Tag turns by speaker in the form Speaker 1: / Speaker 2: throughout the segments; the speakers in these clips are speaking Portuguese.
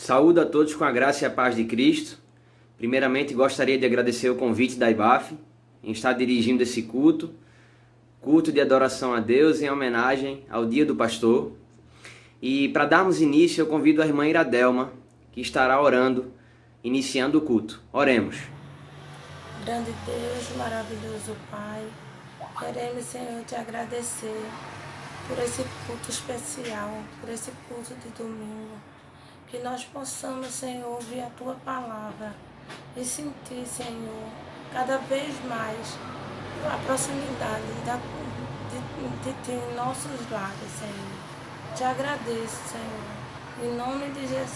Speaker 1: Saúdo a todos com a graça e a paz de Cristo. Primeiramente, gostaria de agradecer o convite da IBAF em estar dirigindo esse culto de adoração a Deus em homenagem ao Dia do Pastor. E para darmos início, eu convido a irmã Iradelma, que estará orando, iniciando o culto. Oremos.
Speaker 2: Grande Deus, maravilhoso Pai, queremos, Senhor, te agradecer por esse culto especial, por esse culto de domingo. Que nós possamos, Senhor, ouvir a Tua palavra e sentir, Senhor, cada vez mais a proximidade de Ti em nossos lares, Senhor. Te agradeço, Senhor, em nome de Jesus.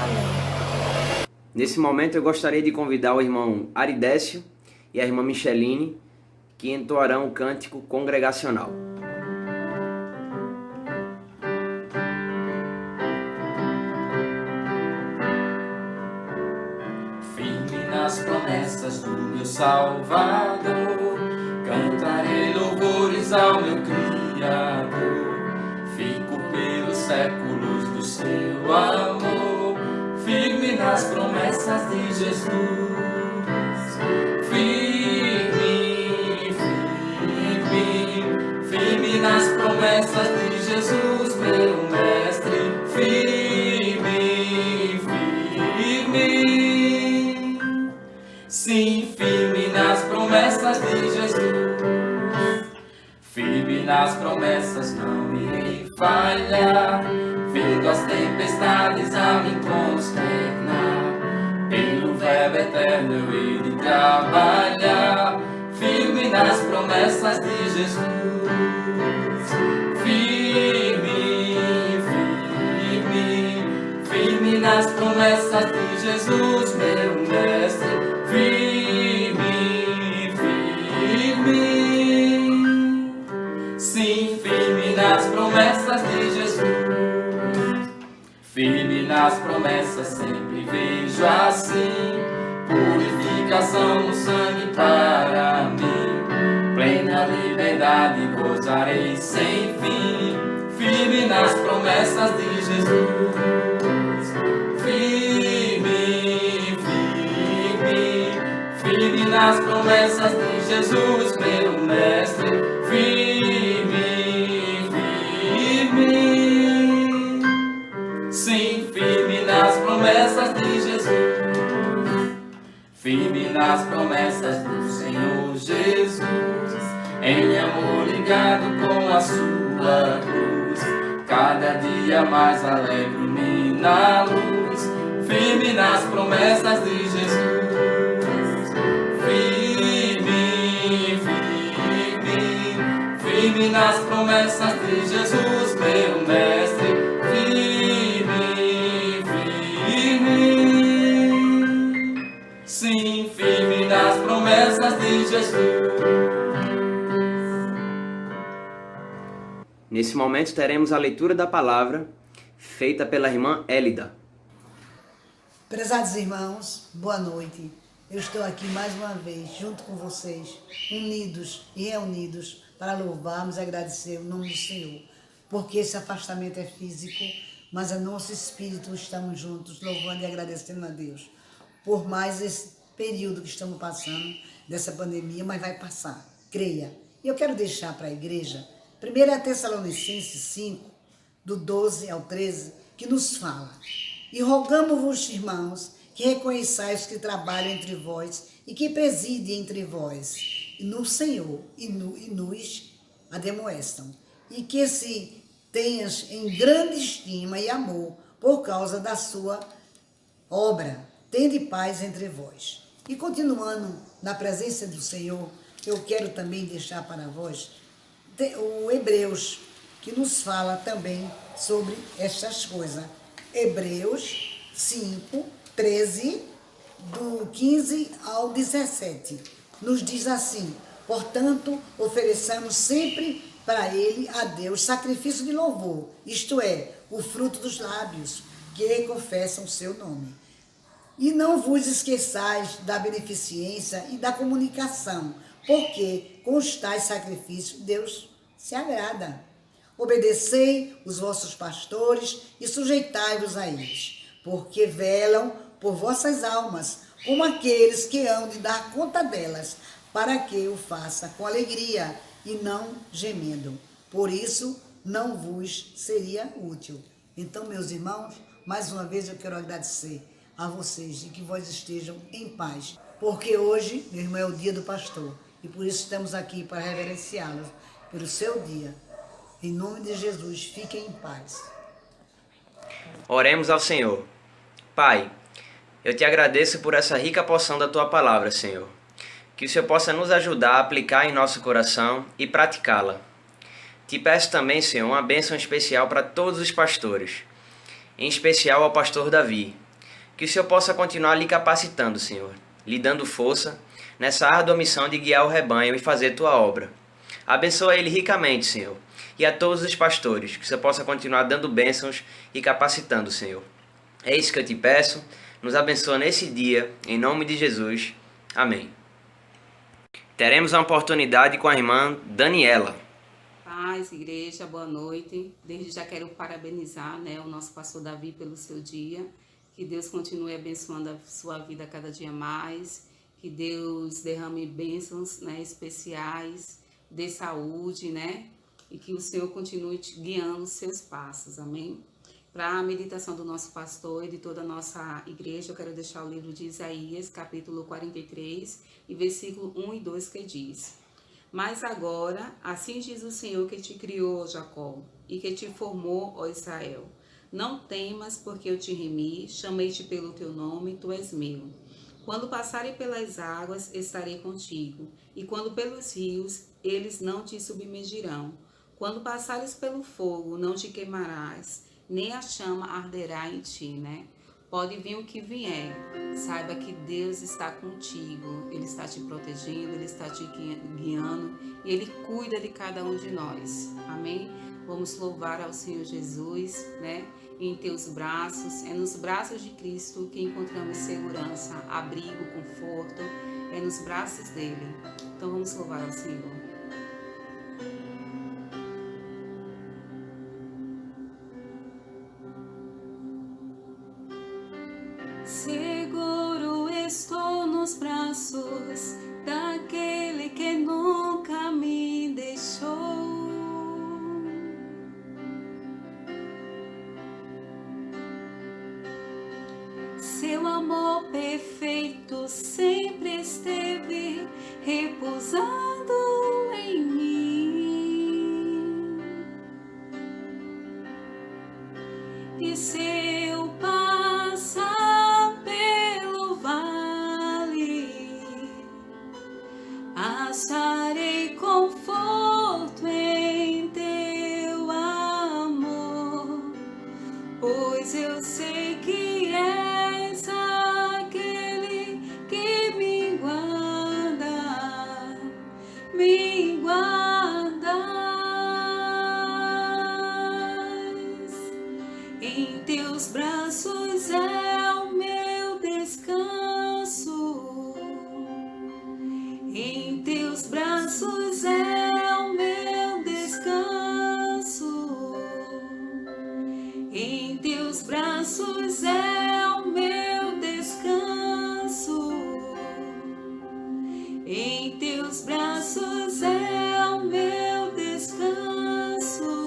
Speaker 2: Amém.
Speaker 1: Nesse momento eu gostaria de convidar o irmão Aridécio e a irmã Micheline, que entoarão o cântico congregacional.
Speaker 3: Firme nas promessas do meu Salvador, cantarei louvores ao meu Criador. Fico pelos séculos do seu amor, firme nas promessas de Jesus. Firme, firme, firme nas promessas de Jesus, meu mestre. Firme, firme, sim, firme nas promessas de Jesus. Firme nas promessas, não irei falhar, vendo as tempestades a me consternar. Pelo verbo eterno eu hei de trabalhar, firme nas promessas de Jesus. Firme, firme, firme nas promessas de Jesus, meu mestre. Firme, firme, sim, firme nas promessas de Jesus. Firme nas promessas, sempre vejo assim, purificação no sangue para mim. Plena liberdade gozarei sem fim, firme nas promessas de Jesus. Firme, firme, firme nas promessas de Jesus, meu mestre. Firme, firme, sim, firme nas promessas de Jesus. Firme nas promessas do Senhor Jesus, em amor ligado com a sua cruz. Cada dia mais alegro-me na luz, firme nas promessas de Jesus. Firme, firme, firme nas promessas de Jesus, meu mestre. Firme, firme, sim, firme nas promessas de Jesus.
Speaker 1: Nesse momento teremos a leitura da palavra, feita pela irmã Élida.
Speaker 4: Prezados irmãos, boa noite. Eu estou aqui mais uma vez, junto com vocês, unidos e reunidos, para louvarmos e agradecer o nome do Senhor. Porque esse afastamento é físico, mas a nosso espírito estamos juntos, louvando e agradecendo a Deus. Por mais esse período que estamos passando, dessa pandemia, mas vai passar, creia. E eu quero deixar para a igreja, 1 Tessalonicenses 5, do 12 ao 13, que nos fala: e rogamos-vos, irmãos, que reconheçais os que trabalham entre vós e que presidem entre vós no Senhor e nos ademoestam, e que se tenhas em grande estima e amor por causa da sua obra, tende paz entre vós. E continuando na presença do Senhor, eu quero também deixar para vós o Hebreus, que nos fala também sobre estas coisas. Hebreus 5, 13, do 15 ao 17, nos diz assim: portanto, ofereçamos sempre para ele, a Deus, sacrifício de louvor, isto é, o fruto dos lábios, que confessam o seu nome. E não vos esqueçais da beneficência e da comunicação, porque com os tais sacrifícios Deus se agrada. Obedecei os vossos pastores e sujeitai-vos a eles, porque velam por vossas almas, como aqueles que hão de dar conta delas, para que o faça com alegria e não gemendo. Por isso, não vos seria útil. Então, meus irmãos, mais uma vez eu quero agradecer a vocês e que vós estejam em paz, porque hoje, meu irmão, é o dia do pastor e por isso estamos aqui para reverenciá-los pelo seu dia. Em nome de Jesus, fiquem em paz.
Speaker 1: Oremos ao Senhor. Pai, eu te agradeço por essa rica porção da tua palavra, Senhor. Que o Senhor possa nos ajudar a aplicar em nosso coração e praticá-la. Te peço também, Senhor, uma bênção especial para todos os pastores, em especial ao pastor Davi. Que o Senhor possa continuar lhe capacitando, Senhor, lhe dando força nessa árdua missão de guiar o rebanho e fazer tua obra. Abençoa ele ricamente, Senhor, e a todos os pastores, que o Senhor possa continuar dando bênçãos e capacitando, Senhor. É isso que eu te peço, nos abençoa nesse dia, em nome de Jesus. Amém. Teremos uma oportunidade com a irmã Daniela.
Speaker 5: Paz, igreja, boa noite. Desde já quero parabenizar, o nosso pastor Davi pelo seu dia. Que Deus continue abençoando a sua vida cada dia mais. Que Deus derrame bênçãos, especiais, dê saúde, e que o Senhor continue te guiando os seus passos, amém? Para a meditação do nosso pastor e de toda a nossa igreja, eu quero deixar o livro de Isaías, capítulo 43, e versículo 1 e 2, que diz: Mas agora, assim diz o Senhor que te criou, Jacó, e que te formou, ó Israel. Não temas, porque eu te remi, chamei-te pelo teu nome, tu és meu. Quando passarem pelas águas, estarei contigo, e quando pelos rios, eles não te submergirão. Quando passares pelo fogo, não te queimarás, nem a chama arderá em ti, Pode vir o que vier, saiba que Deus está contigo, Ele está te protegendo, Ele está te guiando e Ele cuida de cada um de nós, amém? Vamos louvar ao Senhor Jesus, em teus braços, é nos braços de Cristo que encontramos segurança, abrigo, conforto, é nos braços dele. Então vamos louvar ao Senhor. Seguro estou nos braços daquele que nunca me deixou. Seu amor perfeito sempre esteve repousando em mim. E se eu passar pelo vale, acharei conforto em teu amor, pois eu sei que és aquele que me guarda, me guardas. Em teus braços é o meu descanso, em teus braços é o meu descanso, em teus braços é o meu descanso, em teus braços é o meu descanso.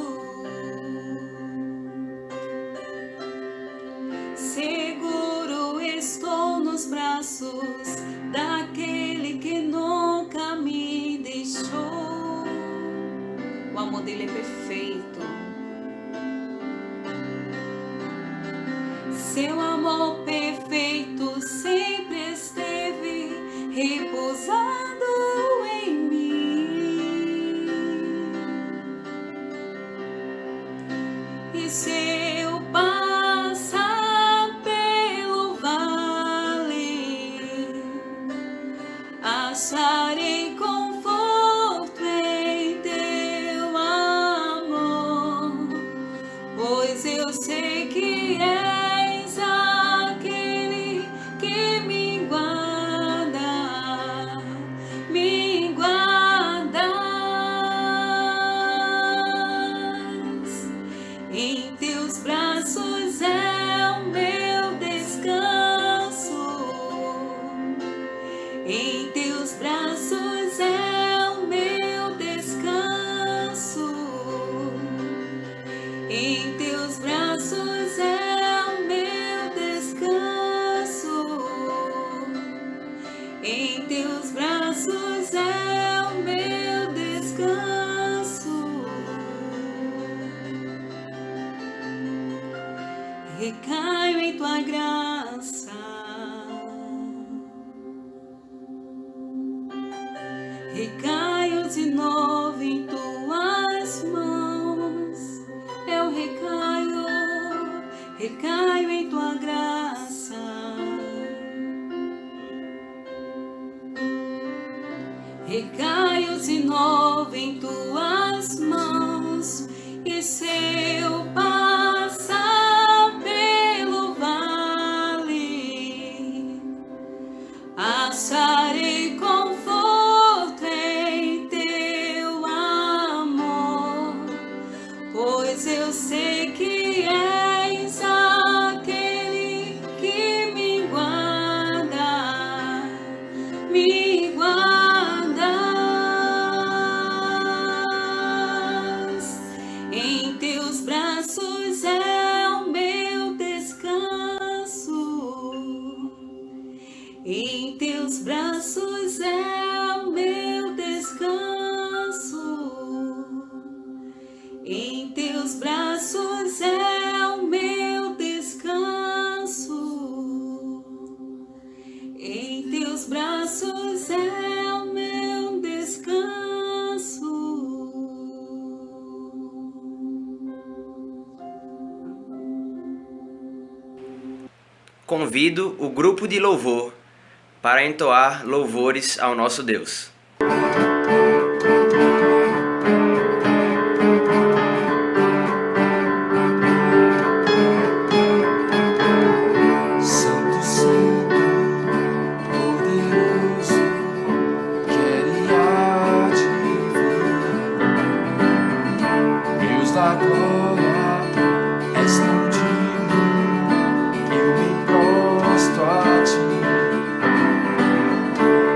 Speaker 5: Seguro estou nos braços daquele que nunca me deixou. O amor dele é perfeito. Seu amor perfeito sempre esteve repousando em mim. E se eu passar pelo vale, acharei conforto em teu amor, pois eu sei que és aquele que me guarda, me guardas. Em teu Em teus braços é o meu descanso. Em teus braços é o meu descanso. Recaio em tua graça. Recaio de novo em tuas mãos. Eu recaio em tua graça. Recaio de novo em tuas mãos. E se eu passar pelo vale, acharei conforto em teu amor, pois eu sei que és aquele que me guarda, me guardas. Em teus braços é o meu descanso. Em teus braços é o meu descanso. Em teus braços é o meu descanso. Em teus braços é o meu descanso.
Speaker 1: Convido o grupo de louvor para entoar louvores ao nosso Deus.
Speaker 3: Santo, Santo, poderoso, quer e há de vir. Deus da glória, és tão digno, eu me prostro a ti.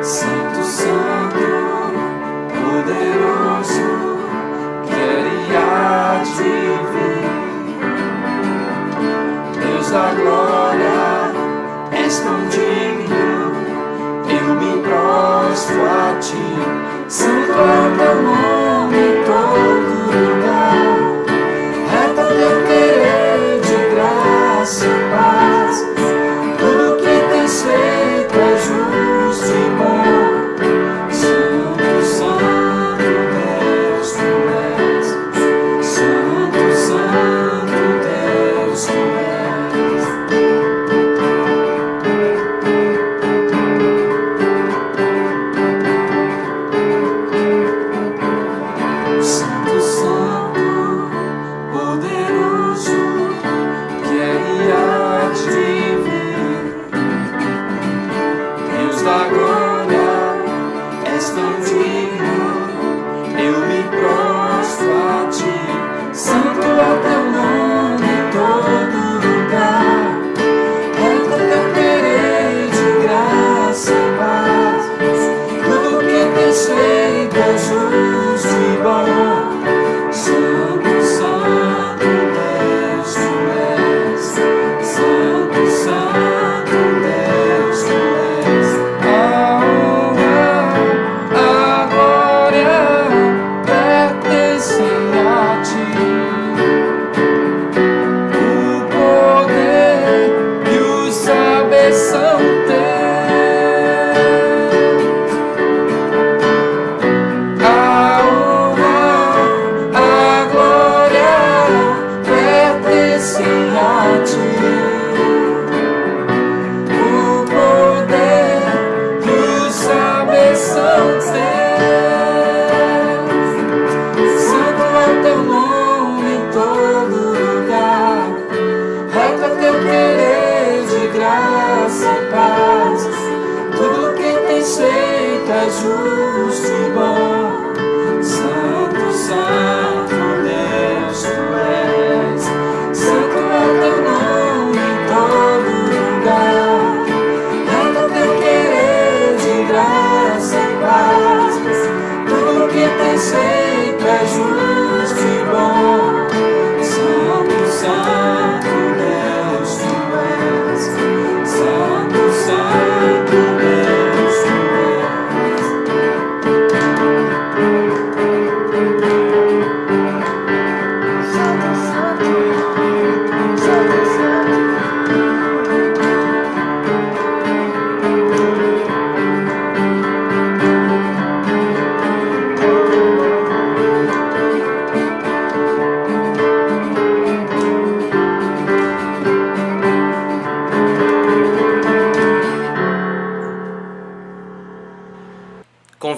Speaker 3: Santo, Santo, poderoso, quer e há de vir. Deus da glória, és tão digno, eu me prostro a ti. Santo é o teu nome em todo lugar, é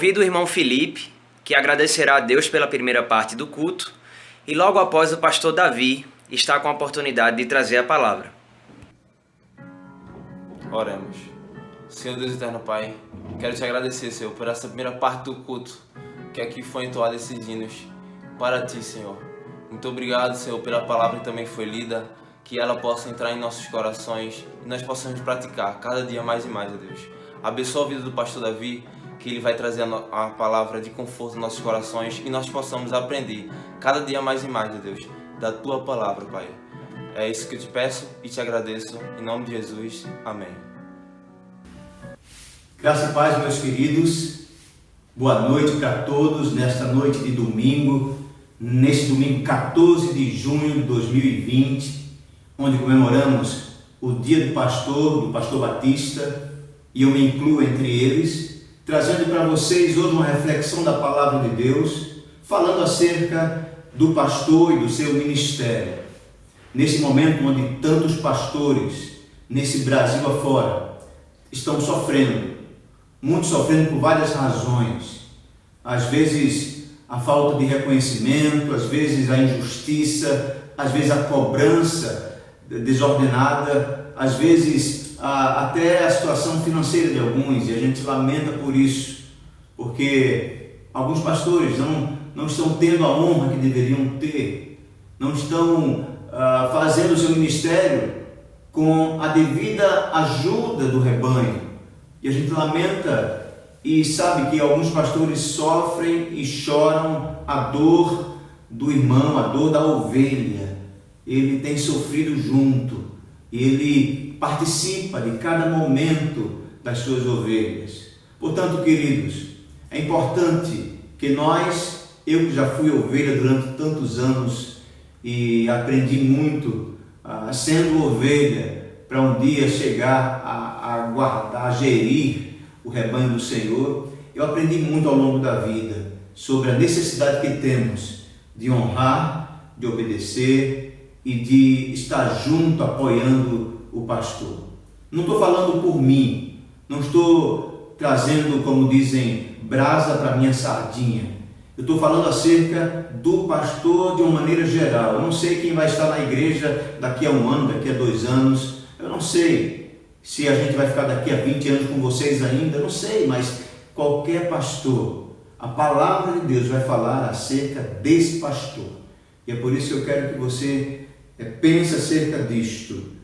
Speaker 1: Convido o irmão Felipe, que agradecerá a Deus pela primeira parte do culto, e logo após o pastor Davi está com a oportunidade de trazer a palavra.
Speaker 3: Oremos. Senhor Deus eterno Pai, quero te agradecer, Senhor, por essa primeira parte do culto, que aqui foi entoado esses hinos para ti, Senhor. Muito obrigado, Senhor, pela palavra que também foi lida, que ela possa entrar em nossos corações e nós possamos praticar cada dia mais e mais, ó Deus. Abençoa a vida do pastor Davi, que ele vai trazer a palavra de conforto nos nossos corações e nós possamos aprender cada dia mais e mais, ó Deus, da tua palavra, Pai. É isso que eu te peço e te agradeço, em nome de Jesus. Amém.
Speaker 6: Graça e paz, meus queridos. Boa noite para todos nesta noite de domingo, neste domingo 14 de junho de 2020, onde comemoramos o Dia do Pastor Batista, e eu me incluo entre eles, trazendo para vocês hoje uma reflexão da Palavra de Deus, falando acerca do pastor e do seu ministério. Nesse momento onde tantos pastores, nesse Brasil afora, estão sofrendo, muitos sofrendo por várias razões, às vezes a falta de reconhecimento, às vezes a injustiça, às vezes a cobrança desordenada, às vezes até a situação financeira de alguns, e a gente lamenta por isso, porque alguns pastores não estão tendo a honra que deveriam ter, não estão fazendo o seu ministério com a devida ajuda do rebanho. E a gente lamenta e sabe que alguns pastores sofrem e choram a dor do irmão, a dor da ovelha. Ele tem sofrido junto, ele participa de cada momento das suas ovelhas. Portanto, queridos, é importante que nós, eu que já fui ovelha durante tantos anos e aprendi muito sendo ovelha, para um dia chegar a guardar, a gerir o rebanho do Senhor, eu aprendi muito ao longo da vida sobre a necessidade que temos de honrar, de obedecer e de estar junto, apoiando o pastor. Não estou falando por mim, não estou trazendo, como dizem, brasa para minha sardinha. Eu estou falando acerca do pastor de uma maneira geral. Eu não sei quem vai estar na igreja daqui a um ano, daqui a 2 anos. Eu não sei se a gente vai ficar daqui a 20 anos com vocês ainda. Eu não sei, mas qualquer pastor, a palavra de Deus vai falar acerca desse pastor. E é por isso que eu quero que você pense acerca disto.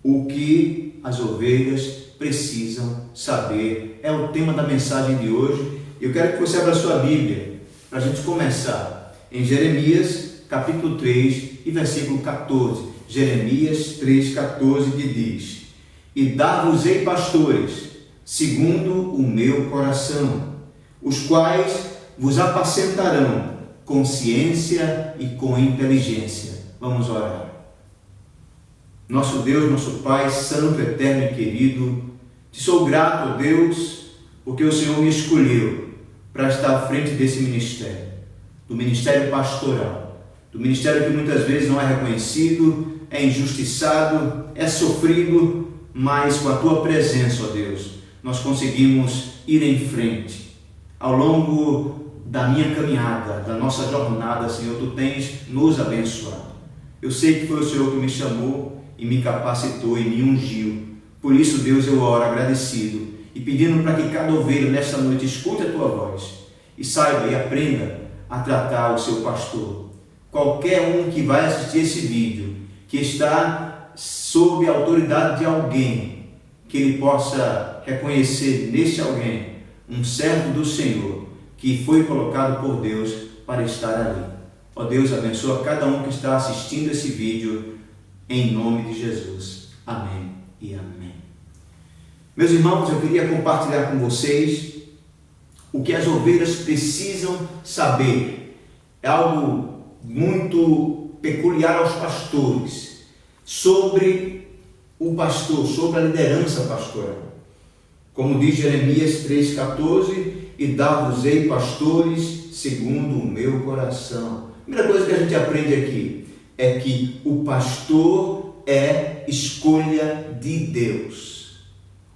Speaker 6: O que as ovelhas precisam saber. É o tema da mensagem de hoje. Eu quero que você abra a sua Bíblia para a gente começar em Jeremias capítulo 3 e versículo 14. Jeremias 3,14 que diz: E dar-vos-ei pastores, segundo o meu coração, os quais vos apacentarão com ciência e com inteligência. Vamos orar. Nosso Deus, nosso Pai, santo, eterno e querido, te sou grato, ó Deus, porque o Senhor me escolheu para estar à frente desse ministério, do ministério pastoral, do ministério que muitas vezes não é reconhecido, é injustiçado, é sofrido, mas com a tua presença, ó Deus, nós conseguimos ir em frente. Ao longo da minha caminhada, da nossa jornada, Senhor, tu tens nos abençoado. Eu sei que foi o Senhor que me chamou e me capacitou e me ungiu. Por isso, Deus, eu oro agradecido e pedindo para que cada ovelha nesta noite escute a tua voz e saiba e aprenda a tratar o seu pastor. Qualquer um que vai assistir esse vídeo, que está sob a autoridade de alguém, que ele possa reconhecer neste alguém um servo do Senhor, que foi colocado por Deus para estar ali. Ó Deus, abençoa cada um que está assistindo esse vídeo, em nome de Jesus. Amém e amém. Meus irmãos, eu queria compartilhar com vocês o que as ovelhas precisam saber. É algo muito peculiar aos pastores, sobre o pastor, sobre a liderança pastoral. Como diz Jeremias 3,14, e dar-vos-ei pastores segundo o meu coração. A primeira coisa que a gente aprende aqui é que o pastor é escolha de Deus.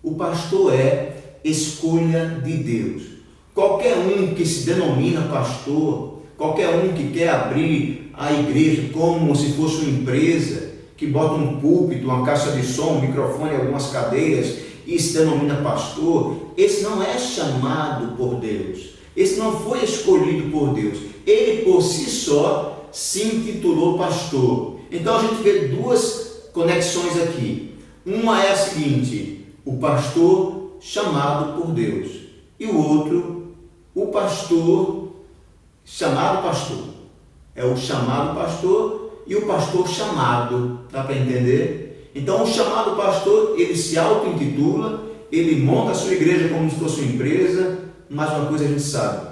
Speaker 6: O pastor é escolha de Deus. Qualquer um que se denomina pastor, qualquer um que quer abrir a igreja como se fosse uma empresa, que bota um púlpito, uma caixa de som, um microfone, algumas cadeiras e se denomina pastor, esse não é chamado por Deus. Esse não foi escolhido por Deus. Ele por si só se intitulou pastor. Então a gente vê duas conexões aqui. Uma é a seguinte: o pastor chamado por Deus, e o outro, o pastor chamado pastor. É o chamado pastor e o pastor chamado. Dá para entender? Então o chamado pastor, ele se auto-intitula, ele monta a sua igreja como se fosse uma empresa, mas uma coisa a gente sabe: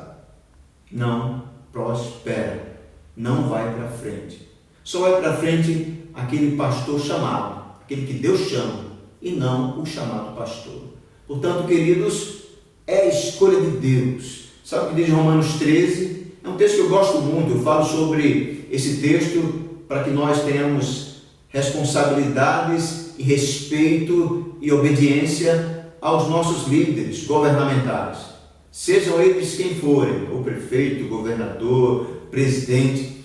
Speaker 6: não prospera, não vai para frente. Só vai para frente aquele pastor chamado, aquele que Deus chama, e não o chamado pastor. Portanto, queridos, é a escolha de Deus. Sabe o que diz Romanos 13? É um texto que eu gosto muito. Eu falo sobre esse texto para que nós tenhamos responsabilidades e respeito e obediência aos nossos líderes governamentais, sejam eles quem forem, o prefeito, o governador, presidente.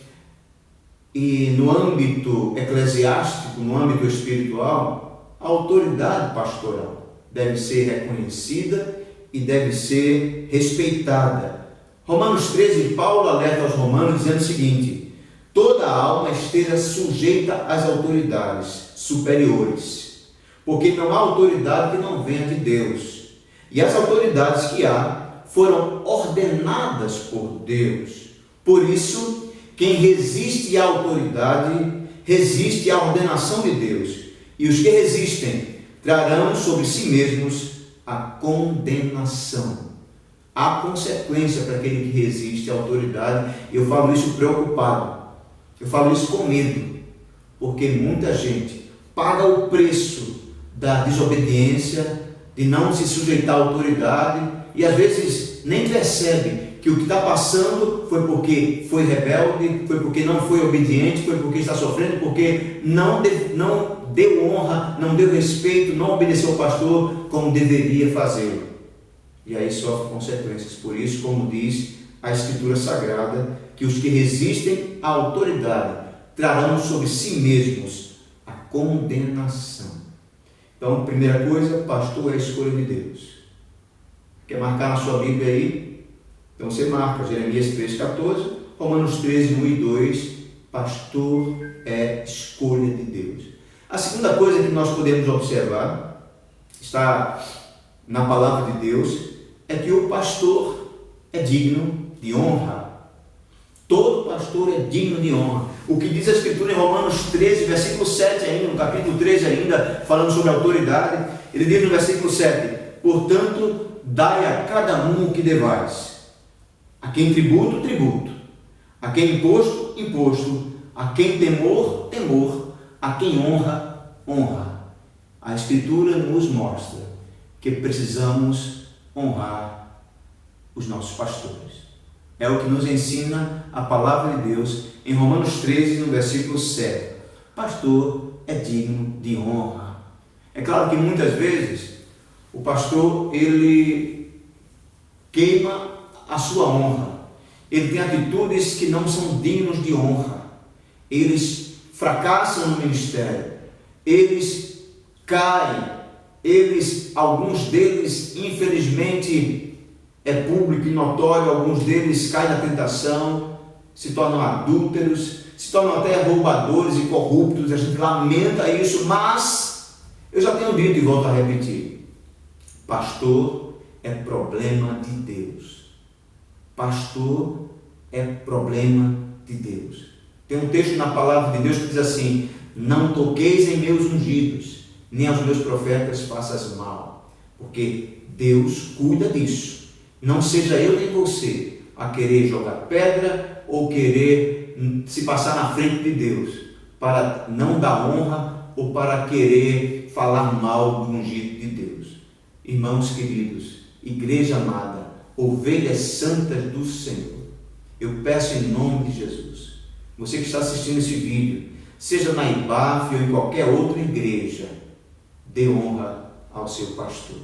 Speaker 6: E no âmbito eclesiástico, no âmbito espiritual, a autoridade pastoral deve ser reconhecida e deve ser respeitada. Romanos 13, Paulo alerta aos romanos dizendo o seguinte: toda alma esteja sujeita às autoridades superiores, porque não há autoridade que não venha de Deus, e as autoridades que há foram ordenadas por Deus. Por isso, quem resiste à autoridade, resiste à ordenação de Deus, e os que resistem trarão sobre si mesmos a condenação. Há consequência para aquele que resiste à autoridade. Eu falo isso preocupado, eu falo isso com medo, porque muita gente paga o preço da desobediência, de não se sujeitar à autoridade, e às vezes nem percebe que o que está passando foi porque foi rebelde, foi porque não foi obediente, foi porque está sofrendo, porque não deu honra, não deu respeito, não obedeceu ao pastor como deveria fazê-lo. E aí sofre consequências. Por isso, como diz a Escritura Sagrada, que os que resistem à autoridade trarão sobre si mesmos a condenação. Então, primeira coisa, pastor é a escolha de Deus. Quer marcar na sua Bíblia aí? Então você marca Jeremias 3,14, Romanos 13, 1 e 2, pastor é escolha de Deus. A segunda coisa que nós podemos observar, está na palavra de Deus, é que o pastor é digno de honra. Todo pastor é digno de honra. O que diz a Escritura em Romanos 13, versículo 7 ainda, no capítulo 13 ainda, falando sobre autoridade, ele diz no versículo 7, portanto, dai a cada um o que devais. A quem tributo, tributo. A quem imposto, imposto. A quem temor, temor. A quem honra, honra. A Escritura nos mostra que precisamos honrar os nossos pastores. É o que nos ensina a palavra de Deus em Romanos 13, no versículo 7. Pastor é digno de honra. É claro que muitas vezes o pastor, ele queima a sua honra. Ele tem atitudes que não são dignos de honra. Eles fracassam no ministério. Eles caem. Alguns deles, infelizmente, é público e notório, alguns deles caem na tentação, se tornam adúlteros, se tornam até roubadores e corruptos. A gente lamenta isso, mas eu já tenho dito e volto a repetir: pastor é problema de Deus. Pastor é problema de Deus. Tem um texto na palavra de Deus que diz assim: não toqueis em meus ungidos, nem aos meus profetas faças mal, porque Deus cuida disso. Não seja eu nem você a querer jogar pedra ou querer se passar na frente de Deus para não dar honra ou para querer falar mal do ungido de Deus. Irmãos queridos, igreja amada, ovelhas santas do Senhor, eu peço em nome de Jesus, você que está assistindo esse vídeo, seja na IBAF ou em qualquer outra igreja, dê honra ao seu pastor.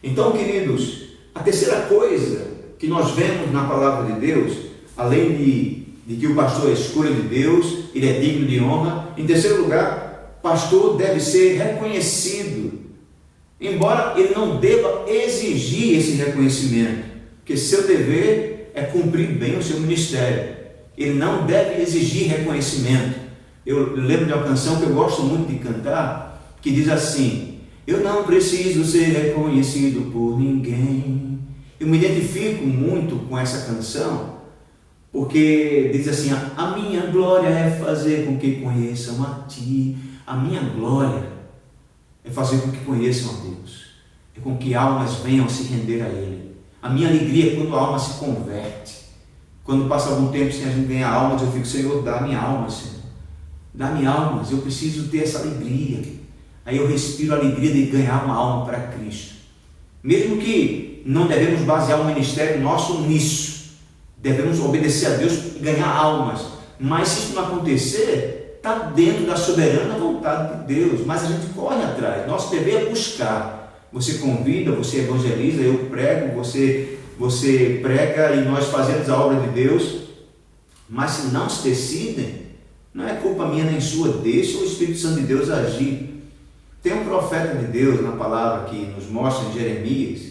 Speaker 6: Então, queridos, a terceira coisa que nós vemos na palavra de Deus, além de que o pastor é escolha de Deus, ele é digno de honra. Em terceiro lugar, pastor deve ser reconhecido, embora ele não deva exigir esse reconhecimento, porque seu dever é cumprir bem o seu ministério. Ele não deve exigir reconhecimento. Eu lembro de uma canção que eu gosto muito de cantar, que diz assim: eu não preciso ser reconhecido por ninguém. Eu me identifico muito com essa canção, porque diz assim: a minha glória é fazer com que conheçam a Ti. A minha glória é fazer com que conheçam a Deus, é com que almas venham se render a Ele. A minha alegria é quando a alma se converte. Quando passa algum tempo sem a gente ganhar almas, eu fico: Senhor, dá-me almas, Senhor. Dá-me almas, eu preciso ter essa alegria. Aí eu respiro a alegria de ganhar uma alma para Cristo. Mesmo que não devemos basear o ministério nosso nisso, devemos obedecer a Deus e ganhar almas. Mas se isso não acontecer, está dentro da soberana vontade de Deus. Mas a gente corre atrás. Nosso dever é buscar. Você convida, você evangeliza, eu prego, você prega e nós fazemos a obra de Deus. Mas se não se decidem, não é culpa minha nem sua, deixa o Espírito Santo de Deus agir. Tem um profeta de Deus na palavra que nos mostra em Jeremias.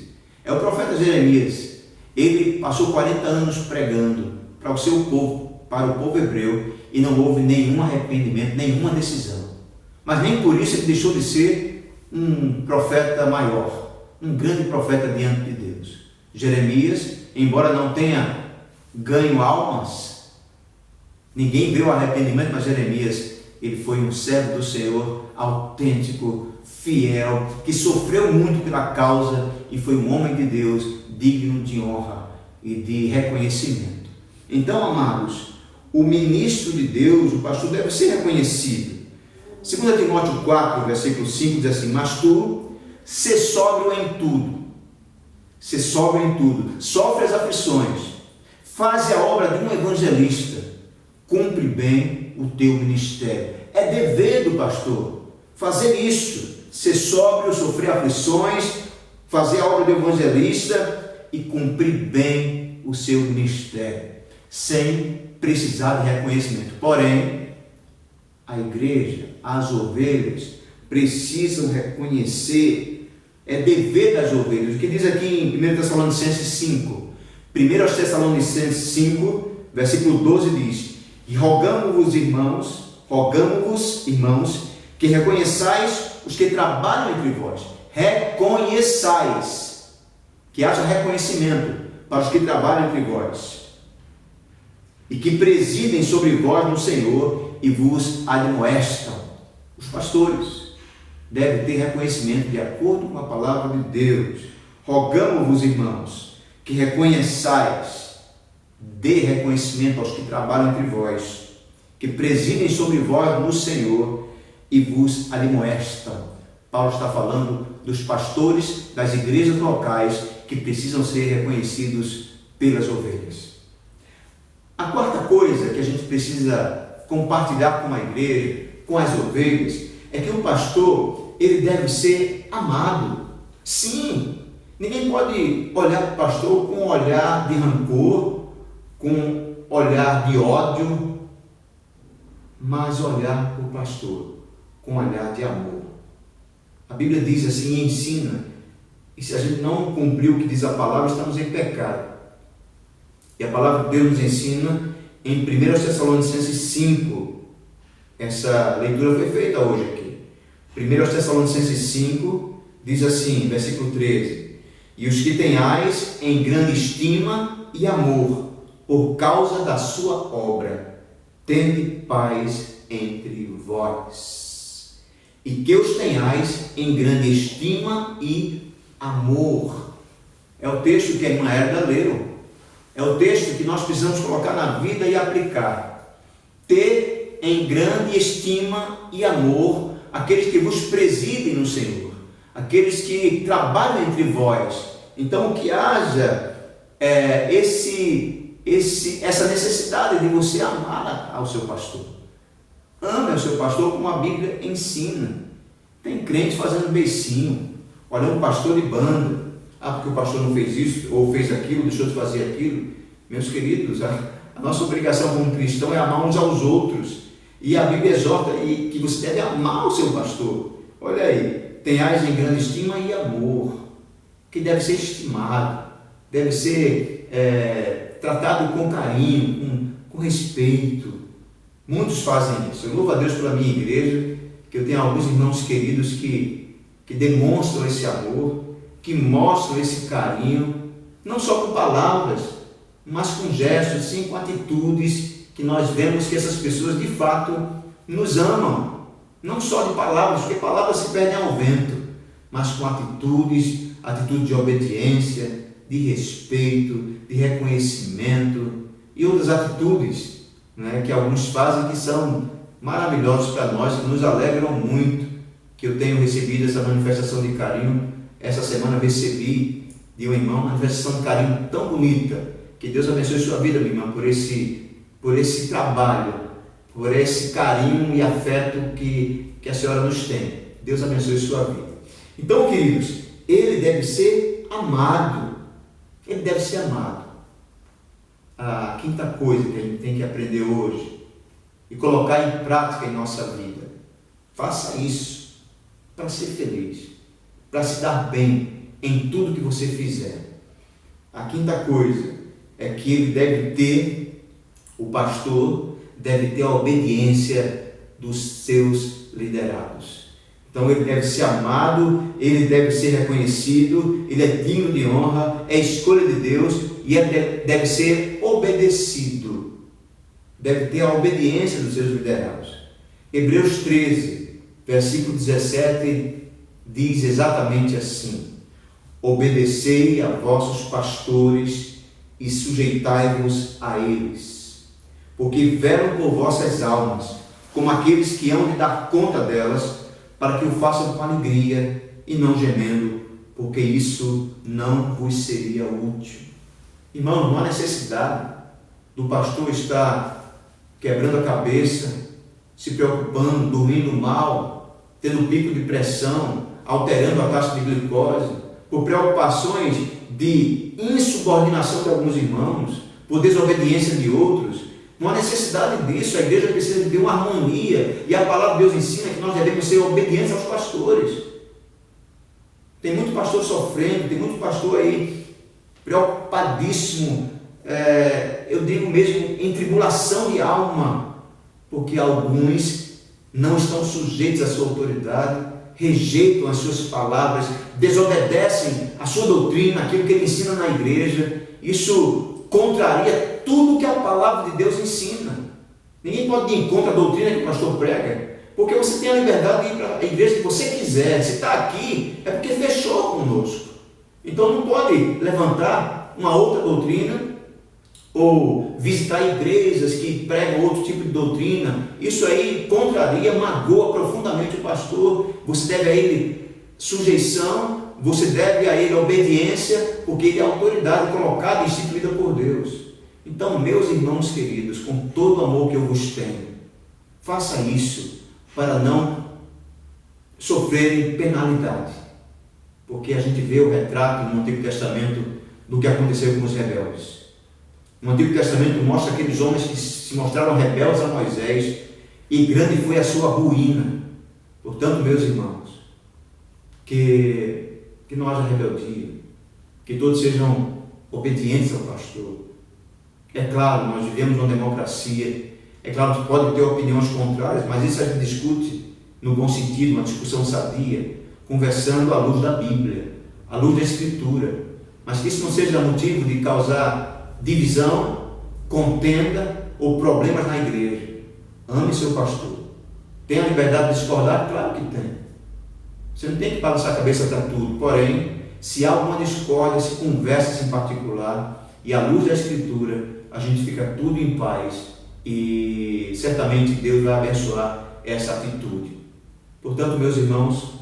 Speaker 6: É o profeta Jeremias. Ele passou 40 anos pregando para o seu povo, para o povo hebreu, e não houve nenhum arrependimento, nenhuma decisão. Mas nem por isso ele deixou de ser um profeta maior, um grande profeta diante de Deus. Jeremias, embora não tenha ganho almas, ninguém viu o arrependimento, mas Jeremias, ele foi um servo do Senhor, autêntico, fiel, que sofreu muito pela causa e foi um homem de Deus, digno de honra e de reconhecimento. Então, amados, o ministro de Deus, o pastor, deve ser reconhecido. 2 Timóteo 4, versículo 5, diz assim: mas tu, sê sóbrio em tudo, sê sóbrio em tudo, sofre as aflições, faz a obra de um evangelista, cumpre bem o teu ministério. É dever do pastor fazer isso, ser sóbrio, sofrer aflições, fazer a obra do evangelista e cumprir bem o seu ministério, sem precisar de reconhecimento. Porém, a igreja, as ovelhas, precisam reconhecer, é dever das ovelhas. O que diz aqui em 1 Tessalonicenses 5, 1 Tessalonicenses 5, versículo 12 diz: e rogamo-vos, irmãos, que reconheçais os que trabalham entre vós. Reconheçais, que haja reconhecimento para os que trabalham entre vós, e que presidem sobre vós no Senhor e vos admoestam. Os pastores devem ter reconhecimento de acordo com a palavra de Deus. Rogamo-vos, irmãos, que reconheçais, dê reconhecimento aos que trabalham entre vós, que presidem sobre vós no Senhor e vos admoestam. Paulo está falando dos pastores das igrejas locais que precisam ser reconhecidos pelas ovelhas. A quarta coisa que a gente precisa compartilhar com a igreja, com as ovelhas, é que o pastor, ele deve ser amado. Sim, ninguém pode olhar para o pastor com um olhar de rancor, com um olhar de ódio, mas olhar para o pastor com um olhar de amor. A Bíblia diz assim, ensina, e se a gente não cumprir o que diz a palavra, estamos em pecado. E a palavra de Deus nos ensina em 1 Tessalonicenses 5, essa leitura foi feita hoje aqui. 1 Tessalonicenses 5 diz assim, versículo 13: e os que tenhais em grande estima e amor, por causa da sua obra, tende paz entre vós. E que os tenhais em grande estima e amor. É o texto que a irmã Herda leu. É o texto que nós precisamos colocar na vida e aplicar. Ter em grande estima e amor aqueles que vos presidem no Senhor, aqueles que trabalham entre vós. Então, que haja essa necessidade de você amar ao seu pastor. Ame ao seu pastor como a Bíblia ensina. Tem crente fazendo beicinho, olhando pastor de banda, porque o pastor não fez isso, ou fez aquilo, deixou de fazer aquilo. Meus queridos, a nossa obrigação como cristão é amar uns aos outros. E a Bíblia exorta que você deve amar o seu pastor. Olha aí, tenhais em grande estima e amor, que deve ser estimado, deve ser tratado com carinho, com respeito. Muitos fazem isso. Eu louvo a Deus pela minha igreja, que eu tenho alguns irmãos queridos que demonstram esse amor, que mostram esse carinho, não só com palavras, mas com gestos, sim, com atitudes, que nós vemos que essas pessoas de fato nos amam, não só de palavras, porque palavras se perdem ao vento, mas com atitude de obediência, de respeito, de reconhecimento e outras atitudes, né, que alguns fazem que são maravilhosos para nós, que nos alegram muito, que eu tenho recebido essa manifestação de carinho. Essa semana eu recebi de um irmão uma manifestação de carinho tão bonita. Que Deus abençoe sua vida, minha irmã, por esse trabalho, por esse carinho e afeto que a senhora nos tem. Deus abençoe sua vida. Então, queridos, ele deve ser amado. Ele deve ser amado. A quinta coisa que a gente tem que aprender hoje e colocar em prática em nossa vida. Faça isso para ser feliz, para se dar bem em tudo que você fizer. A quinta coisa é que ele deve ter, o pastor deve ter a obediência dos seus liderados. Então ele deve ser amado, ele deve ser reconhecido, ele é digno de honra, é escolha de Deus e deve ser obedecido. Deve ter a obediência dos seus liderados. Hebreus 13, versículo 17 diz exatamente assim: obedecei a vossos pastores e sujeitai-vos a eles, porque velam por vossas almas, como aqueles que hão de dar conta delas, para que o façam com alegria e não gemendo, porque isso não vos seria útil. Irmão, não há necessidade do pastor estar quebrando a cabeça, se preocupando, dormindo mal, tendo pico de pressão, alterando a taxa de glicose, por preocupações de insubordinação de alguns irmãos, por desobediência de outros. Não há necessidade disso. A igreja precisa de ter uma harmonia, e a palavra de Deus ensina que nós devemos ser obedientes aos pastores. Tem muito pastor sofrendo, tem muito pastor aí preocupadíssimo, eu digo mesmo em tribulação de alma, porque alguns não estão sujeitos à sua autoridade, rejeitam as suas palavras, desobedecem a sua doutrina, aquilo que ele ensina na igreja. Isso contraria tudo que a palavra de Deus ensina. Ninguém pode ir contra a doutrina que o pastor prega, porque você tem a liberdade de ir para a igreja que você quiser. Se está aqui, é porque fechou conosco. Então não pode levantar uma outra doutrina ou visitar igrejas que pregam outro tipo de doutrina. Isso aí contraria, magoa profundamente o pastor. Você deve a ele sujeição, você deve a ele obediência, porque ele é a autoridade colocada e instituída por Deus. Então, meus irmãos queridos, com todo o amor que eu vos tenho, faça isso para não sofrerem penalidade, porque a gente vê o retrato no Antigo Testamento do que aconteceu com os rebeldes. No Antigo Testamento mostra aqueles homens que se mostraram rebeldes a Moisés, e grande foi a sua ruína. Portanto, meus irmãos, que não haja rebeldia, que todos sejam obedientes ao pastor. É claro, nós vivemos numa democracia, é claro que pode ter opiniões contrárias, mas isso a gente discute no bom sentido, uma discussão sadia, conversando à luz da Bíblia, à luz da Escritura, mas que isso não seja motivo de causar divisão, contenda ou problemas na igreja. Ame seu pastor. Tem a liberdade de discordar? Claro que tem. Você não tem que balançar a cabeça para tudo. Porém, se há alguma discórdia, se conversa em particular, e à luz da Escritura, a gente fica tudo em paz, e certamente Deus vai abençoar essa atitude. Portanto, meus irmãos,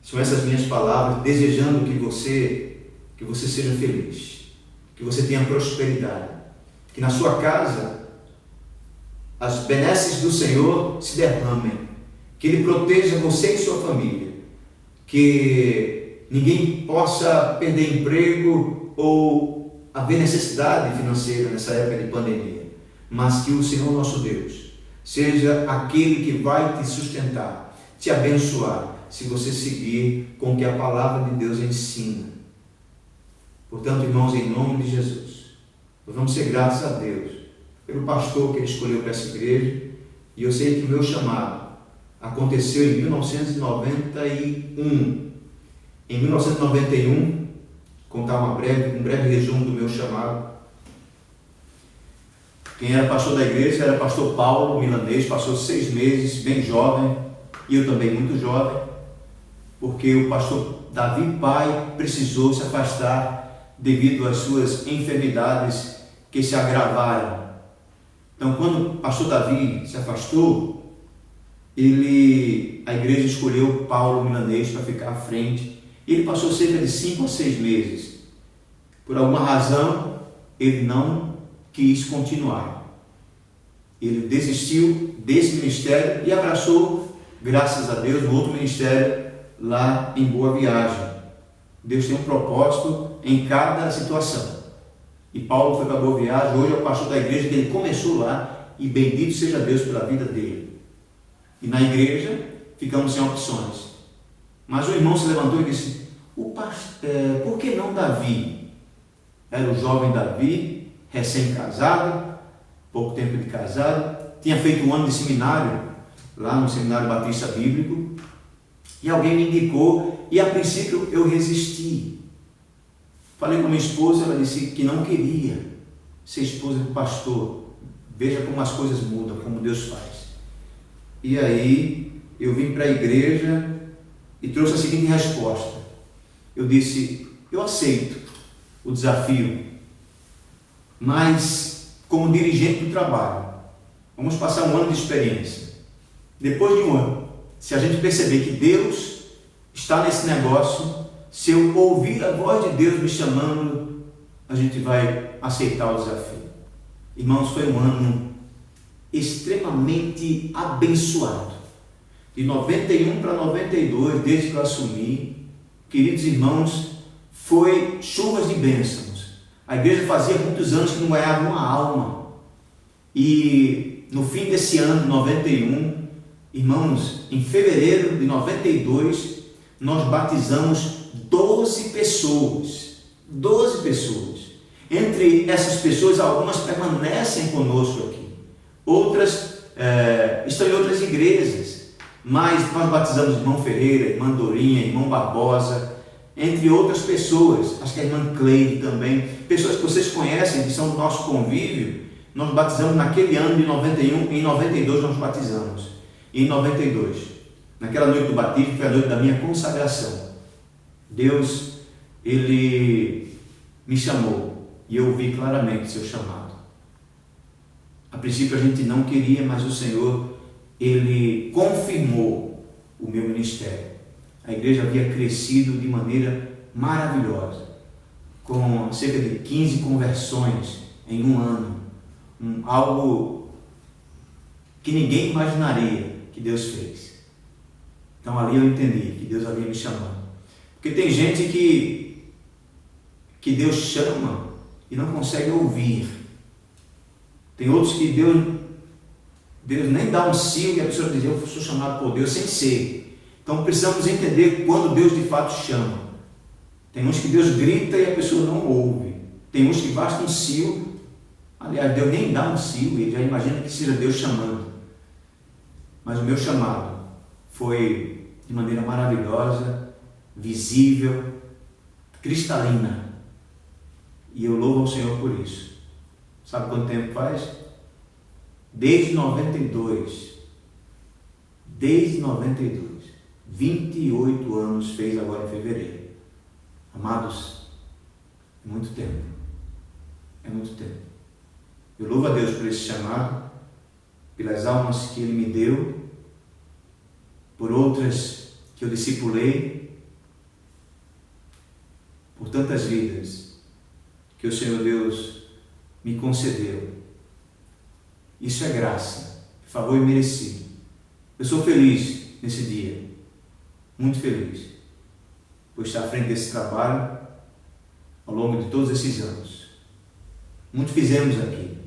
Speaker 6: são essas minhas palavras, desejando que você seja feliz, que você tenha prosperidade, que na sua casa as benesses do Senhor se derramem, que Ele proteja você e sua família, que ninguém possa perder emprego ou haver necessidade financeira nessa época de pandemia, mas que o Senhor nosso Deus seja aquele que vai te sustentar, te abençoar, se você seguir com o que a palavra de Deus ensina. Portanto, irmãos, em nome de Jesus, nós vamos ser gratos a Deus pelo pastor que Ele escolheu para essa igreja, e eu sei que o meu chamado aconteceu em 1991. Em 1991, contar um breve resumo do meu chamado. Quem era pastor da igreja era pastor Paulo Milanês, passou 6 meses, bem jovem, e eu também muito jovem, porque o pastor Davi pai precisou se afastar devido às suas enfermidades que se agravaram. Então, quando o pastor Davi se afastou, a igreja escolheu Paulo Milanês para ficar à frente. Ele passou cerca de 5 a 6 meses. Por alguma razão, ele não quis continuar. Ele desistiu desse ministério e abraçou, graças a Deus, um outro ministério lá em Boa Viagem. Deus tem um propósito em cada situação. E Paulo foi para Boa Viagem, hoje é o pastor da igreja, que ele começou lá, e bendito seja Deus pela vida dele. E na igreja ficamos sem opções. Mas o irmão se levantou e disse: por que não Davi? Era o jovem Davi, recém-casado, pouco tempo de casado, tinha feito um ano de seminário, lá no Seminário Batista Bíblico, e alguém me indicou, e a princípio eu resisti. Falei com minha esposa, ela disse que não queria ser esposa do pastor. Veja como as coisas mudam, como Deus faz. E aí eu vim para a igreja e trouxe a seguinte resposta. Eu disse: eu aceito o desafio, mas como dirigente do trabalho, vamos passar um ano de experiência. Depois de um ano, se a gente perceber que Deus está nesse negócio, se eu ouvir a voz de Deus me chamando, a gente vai aceitar o desafio. Irmãos, foi um ano extremamente abençoado. De 91 para 92, desde que eu assumi, queridos irmãos, foi chuvas de bênçãos. A igreja fazia muitos anos que não ganhava uma alma. E no fim desse ano, 91, irmãos, em fevereiro de 92, nós batizamos 12 pessoas. 12 pessoas. Entre essas pessoas, algumas permanecem conosco aqui. Outras estão em outras igrejas. Mas nós batizamos irmão Ferreira, irmã Dorinha, irmão Barbosa, entre outras pessoas. Acho que a irmã Cleide também. Pessoas que vocês conhecem, que são do nosso convívio. Nós batizamos naquele ano de 91, em 92 nós batizamos. E em 92, naquela noite do batismo, foi a noite da minha consagração. Deus, Ele me chamou e eu vi claramente seu chamado. A princípio a gente não queria, mas o Senhor, Ele confirmou o meu ministério. A igreja havia crescido de maneira maravilhosa, com cerca de 15 conversões em um ano. Algo que ninguém imaginaria que Deus fez. Então ali eu entendi que Deus havia me chamado. Porque tem gente que Deus chama e não consegue ouvir. Tem outros que Deus nem dá um sim e a pessoa diz: eu sou chamado por Deus, sem ser. Então precisamos entender quando Deus de fato chama. Tem uns que Deus grita e a pessoa não ouve. Tem uns que basta um cio. Aliás, Deus nem dá um cio, ele já imagina que seja Deus chamando. Mas o meu chamado foi de maneira maravilhosa, visível, cristalina. E eu louvo ao Senhor por isso. Sabe quanto tempo faz? Desde 92. Desde 92. 28 anos fez agora em fevereiro. Amados, é muito tempo. É muito tempo. Eu louvo a Deus por esse chamado, pelas almas que Ele me deu, por outras que eu discipulei, por tantas vidas que o Senhor Deus me concedeu. Isso é graça, favor imerecido. Eu sou feliz nesse dia, muito feliz. por estar à frente desse trabalho ao longo de todos esses anos. Muito fizemos aqui,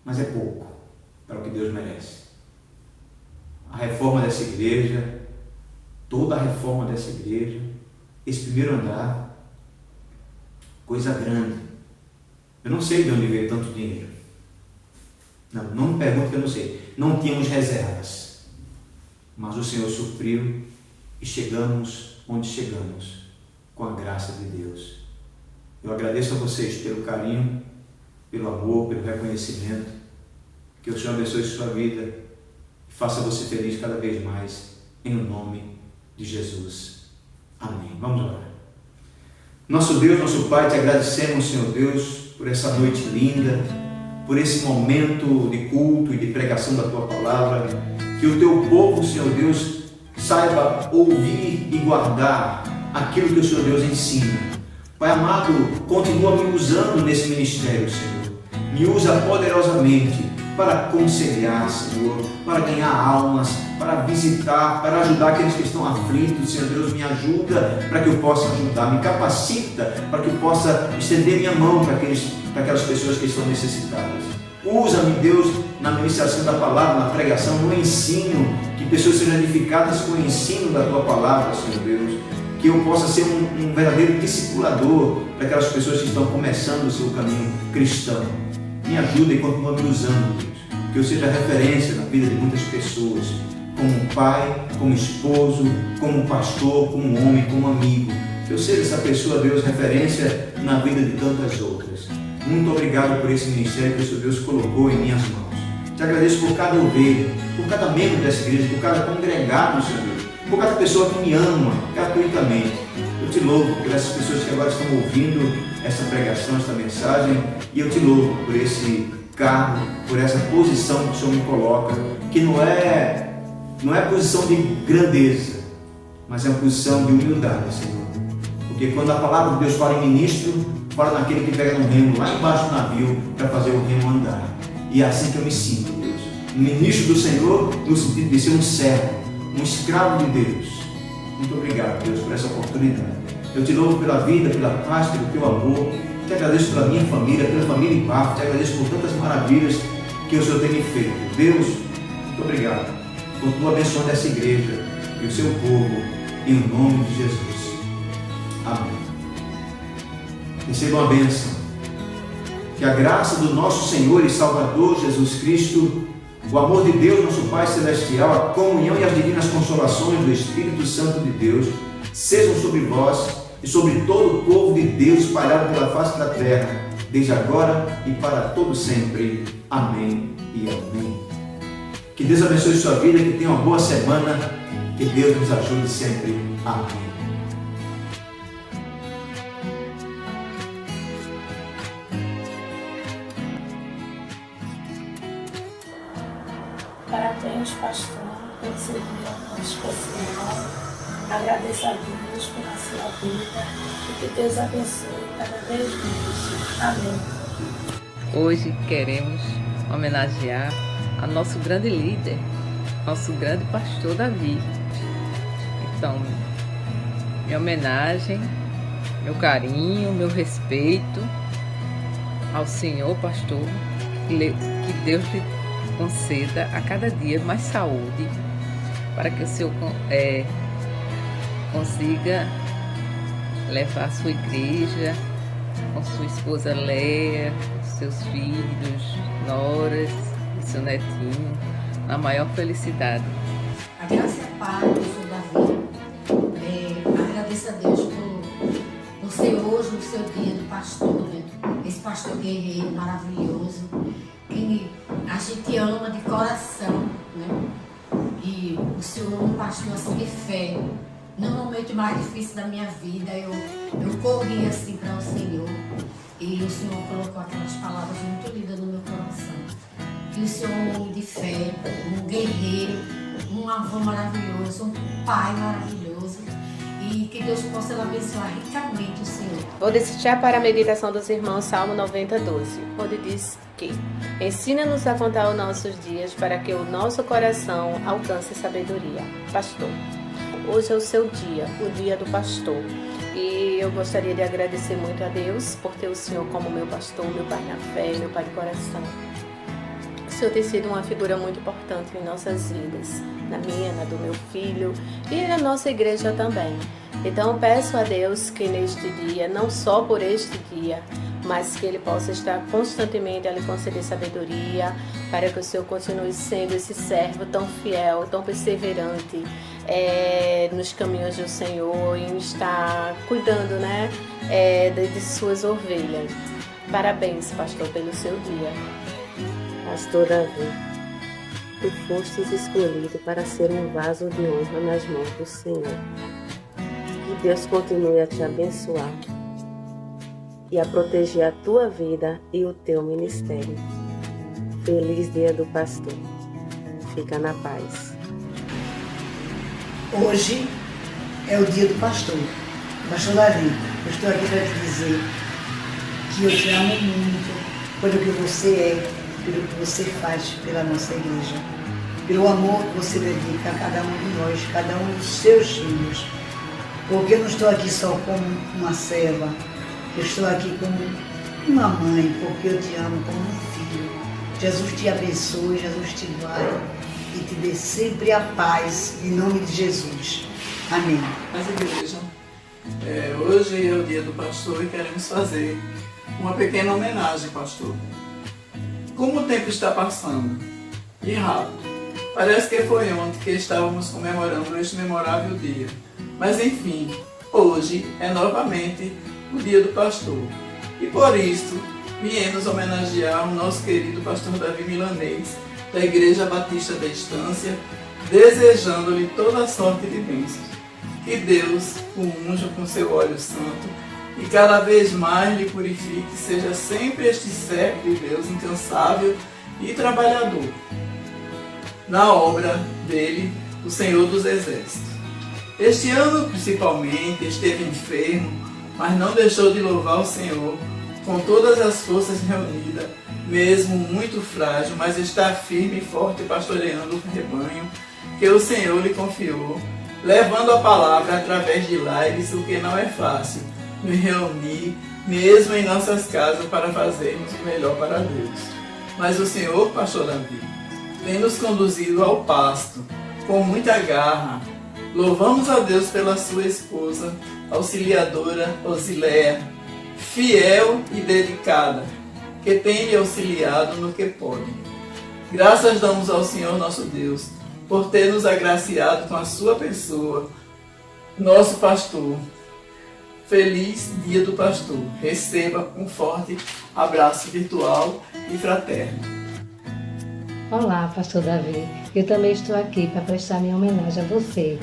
Speaker 6: mas é pouco para o que Deus merece. A reforma dessa igreja, toda a reforma dessa igreja, esse primeiro andar, coisa grande. Eu não sei de onde veio tanto dinheiro. Não me pergunte que eu não sei. Não tínhamos reservas, mas o Senhor supriu e chegamos onde chegamos, com a graça de Deus. Eu agradeço a vocês pelo carinho, pelo amor, pelo reconhecimento. Que o Senhor abençoe sua vida e faça você feliz cada vez mais, em nome de Jesus. Amém. Vamos orar. Nosso Deus, nosso Pai, te agradecemos, Senhor Deus, por essa noite linda, por esse momento de culto e de pregação da Tua Palavra. Que o Teu povo, Senhor Deus, saiba ouvir e guardar aquilo que o Senhor Deus ensina. Pai amado, continua me usando nesse ministério, Senhor. Me usa poderosamente para aconselhar, Senhor, para ganhar almas, para visitar, para ajudar aqueles que estão aflitos. Senhor Deus, me ajuda para que eu possa ajudar, me capacita para que eu possa estender minha mão para aquelas pessoas que estão necessitadas. Usa-me, Deus, na ministração da palavra, na pregação, no ensino, que pessoas sejam edificadas com o ensino da Tua palavra, Senhor Deus. Que eu possa ser um verdadeiro discipulador para aquelas pessoas que estão começando o seu caminho cristão. Me ajuda e continua me usando, Deus. Que eu seja referência na vida de muitas pessoas, como pai, como esposo, como pastor, como homem, como amigo. Que eu seja essa pessoa, Deus, referência na vida de tantas outras. Muito obrigado por esse ministério que o Senhor Deus colocou em minhas mãos. Te agradeço por cada ovelha, por cada membro dessa igreja, por cada congregado, Senhor Deus, por cada pessoa que me ama gratuitamente. Eu te louvo por essas pessoas que agora estão ouvindo essa pregação, essa mensagem, e eu te louvo por esse cargo, por essa posição que o Senhor me coloca, que não é posição de grandeza, mas é uma posição de humildade, Senhor. Porque quando a palavra de Deus fala em ministro, fala naquele que pega no remo lá embaixo do navio para fazer o remo andar. E é assim que eu me sinto, Deus. Um ministro do Senhor no sentido de ser um servo, um escravo de Deus. Muito obrigado, Deus, por essa oportunidade. Eu te louvo pela vida, pela paz, pelo teu amor. Te agradeço pela minha família, pela família em Bafo. Te agradeço por tantas maravilhas que o Senhor tem me feito. Deus, muito obrigado. Continua abençoando essa igreja e o seu povo, em nome de Jesus. Amém. Recebam a bênção. Que a graça do nosso Senhor e Salvador Jesus Cristo, o amor de Deus, nosso Pai Celestial, a comunhão e as divinas consolações do Espírito Santo de Deus sejam sobre vós e sobre todo o povo de Deus espalhado pela face da terra, desde agora e para todo sempre. Amém e amém. Que Deus abençoe sua vida, que tenha uma boa semana, que Deus nos ajude sempre. Amém.
Speaker 2: Parabéns, pastor, por esse dia especial. Agradeço a Deus pela sua vida e que Deus abençoe cada vez mais. Amém.
Speaker 7: Hoje queremos homenagear a nosso grande líder, nosso grande pastor Davi. Então, minha homenagem, meu carinho, meu respeito ao senhor pastor, que Deus lhe conceda a cada dia mais saúde, para que o senhor consiga levar a sua igreja com sua esposa Léa, seus filhos, noras e seu netinho, na maior felicidade.
Speaker 8: A graça e a paz do Senhor Davi. Agradeço a Deus por ser hoje o seu dia do pastor, né? Esse pastor guerreiro maravilhoso, que a gente ama de coração, né? E o Senhor é um pastor assim de fé. No momento mais difícil da minha vida, eu corri assim para o Senhor e o Senhor colocou aquelas palavras muito lindas no meu coração. Que o Senhor é um homem de fé, um guerreiro, um avô maravilhoso, um pai maravilhoso, e que Deus possa abençoar ricamente o Senhor.
Speaker 9: Vou deixar para a meditação dos irmãos Salmo 90:12, onde diz que ensina-nos a contar os nossos dias para que o nosso coração alcance sabedoria. Pastor. Hoje é o seu dia, o dia do pastor. E eu gostaria de agradecer muito a Deus por ter o Senhor como meu pastor, meu pai na fé, meu pai de coração. O Senhor tem sido uma figura muito importante em nossas vidas, na minha, na do meu filho e na nossa igreja também. Então peço a Deus que neste dia, não só por este dia, mas que Ele possa estar constantemente a lhe conceder sabedoria, para que o Senhor continue sendo esse servo tão fiel, tão perseverante nos caminhos do Senhor, em estar cuidando, de suas ovelhas. Parabéns, pastor, pelo seu dia.
Speaker 10: Pastor Davi, tu fostes escolhido para ser um vaso de honra nas mãos do Senhor. Que Deus continue a te abençoar e a proteger a tua vida e o teu ministério. Feliz Dia do Pastor. Fica na paz.
Speaker 4: Hoje é o dia do pastor. Pastor Davi, eu estou aqui para te dizer que eu te amo muito pelo que você é, pelo que você faz pela nossa igreja, pelo amor que você dedica a cada um de nós, cada um dos seus filhos. Porque eu não estou aqui só como uma serva, eu estou aqui como uma mãe, porque eu te amo como um filho. Jesus te abençoe, Jesus te guarde e te dê sempre a paz, em nome de Jesus. Amém.
Speaker 3: Mas igreja, hoje é o dia do pastor e queremos fazer uma pequena homenagem, pastor. Como o tempo está passando, e rápido, parece que foi ontem que estávamos comemorando este memorável dia. Mas enfim, hoje é novamente o dia do pastor. E por isso, viemos homenagear o nosso querido pastor Davi Milanês, da Igreja Batista da Estância, desejando-lhe toda a sorte de bênçãos. Que Deus o unja com seu óleo santo e cada vez mais lhe purifique, seja sempre este servo de Deus incansável e trabalhador na obra dele, o Senhor dos Exércitos. Este ano, principalmente, esteve enfermo, mas não deixou de louvar o Senhor com todas as forças reunidas, mesmo muito frágil, mas está firme e forte pastoreando o rebanho que o Senhor lhe confiou, levando a palavra através de lives, o que não é fácil, nos reunir, mesmo em nossas casas, para fazermos o melhor para Deus. Mas o Senhor, pastor Davi, tem nos conduzido ao pasto, com muita garra. Louvamos a Deus pela sua esposa, auxiliadora Osileia, fiel e dedicada, que tem lhe auxiliado no que pode. Graças damos ao Senhor nosso Deus, por ter nos agraciado com a sua pessoa, nosso pastor. Feliz Dia do Pastor. Receba um forte abraço virtual e fraterno.
Speaker 11: Olá, pastor Davi. Eu também estou aqui para prestar minha homenagem a você.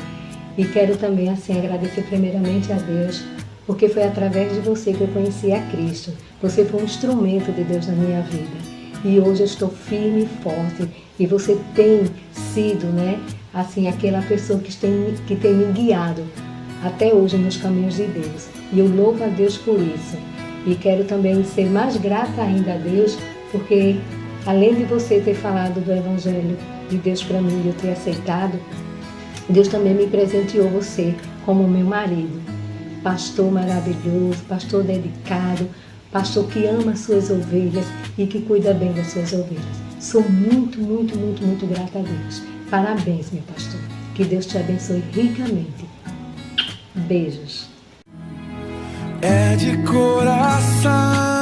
Speaker 11: E quero também agradecer primeiramente a Deus, porque foi através de você que eu conheci a Cristo. Você foi um instrumento de Deus na minha vida. E hoje eu estou firme e forte. E você tem sido, aquela pessoa que tem me guiado até hoje nos caminhos de Deus. E eu louvo a Deus por isso. E quero também ser mais grata ainda a Deus, porque além de você ter falado do Evangelho de Deus para mim e eu ter aceitado, Deus também me presenteou você como meu marido. Pastor maravilhoso, pastor dedicado, pastor que ama as suas ovelhas e que cuida bem das suas ovelhas. Sou muito, muito, muito, muito grata a Deus. Parabéns, meu pastor. Que Deus te abençoe ricamente. Beijos.
Speaker 12: É de coração